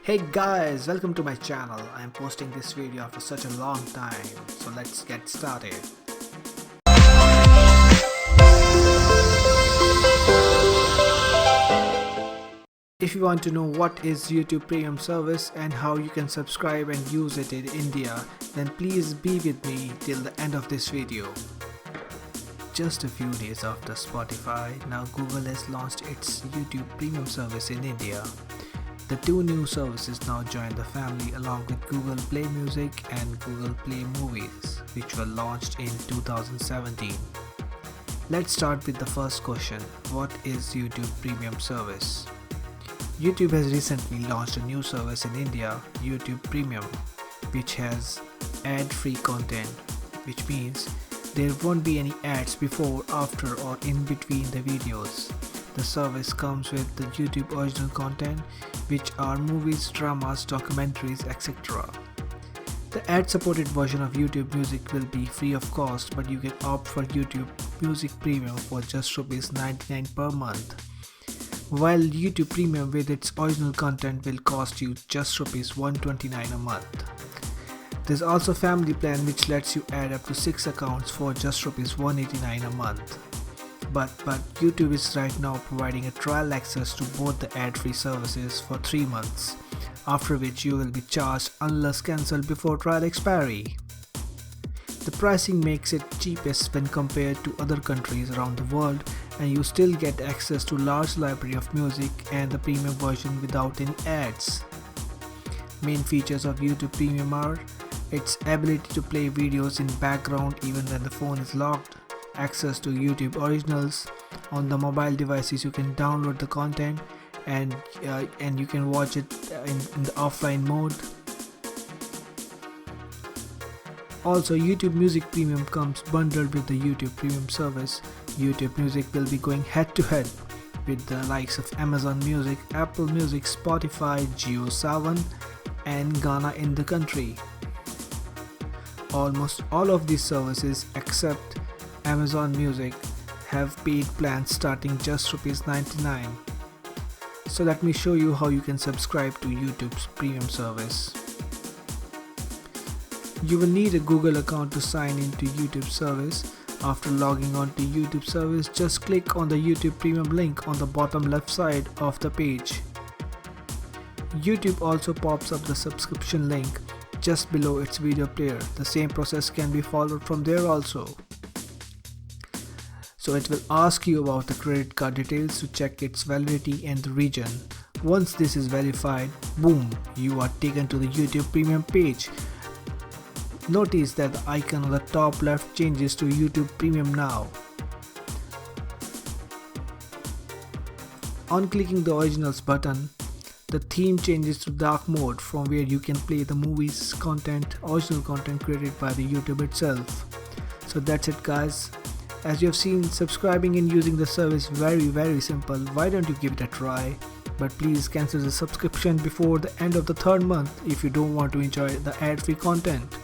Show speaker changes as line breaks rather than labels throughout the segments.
Hey guys, welcome to my channel. I am posting this video after such a long time, so let's get started. If you want to know what is YouTube Premium service and how you can subscribe and use it in India, then please be with me till the end of this video. Just a few days after Spotify, now Google has launched its YouTube Premium service in India. The two new services now join the family along with Google Play Music and Google Play Movies, which were launched in 2017. Let's start with the first question. What is YouTube Premium service? YouTube has recently launched a new service in India, YouTube Premium, which has ad-free content, which means there won't be any ads before, after or in between the videos. The service comes with the YouTube original content, which are movies, dramas, documentaries, etc. The ad-supported version of YouTube Music will be free of cost, but you can opt for YouTube Music Premium for just ₹99 per month, while YouTube Premium with its original content will cost you just ₹129 a month. There's also Family Plan, which lets you add up to 6 accounts for just ₹189 a month. But YouTube is right now providing a trial access to both the ad-free services for 3 months, after which you will be charged unless cancelled before trial expiry. The pricing makes it cheapest when compared to other countries around the world, and you still get access to large library of music and the premium version without any ads. Main features of YouTube Premium are its ability to play videos in background even when the phone is locked, access to YouTube originals. On the mobile devices you can download the content and you can watch it in the offline mode. Also, YouTube Music Premium comes bundled with the YouTube Premium service. YouTube Music will be going head to head with the likes of Amazon Music, Apple Music, Spotify, JioSaavn and Gaana in the country. Almost all of these services except Amazon Music have paid plans starting just ₹99. So let me show you how you can subscribe to YouTube's premium service. You will need a Google account to sign into YouTube service. After logging on to YouTube service, just click on the YouTube Premium link on the bottom left side of the page. YouTube also pops up the subscription link just below its video player. The same process can be followed from there also. So it will ask you about the credit card details to check its validity and the region. Once this is verified, boom, you are taken to the YouTube Premium page. Notice that the icon on the top left changes to YouTube Premium now. On clicking the Originals button, the theme changes to dark mode, from where you can play the movies original content created by the YouTube itself. So that's it guys. As you have seen, subscribing and using the service very simple. Why don't you give it a try? But please cancel the subscription before the end of the 3rd month if you don't want to enjoy the ad-free content.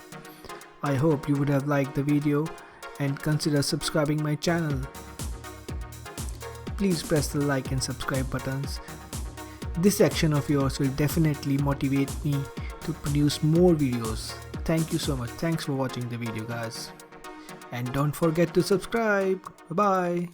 I hope you would have liked the video and consider subscribing my channel. Please press the like and subscribe buttons. This action of yours will definitely motivate me to produce more videos. Thank you so much. Thanks for watching the video guys. And don't forget to subscribe. Bye bye.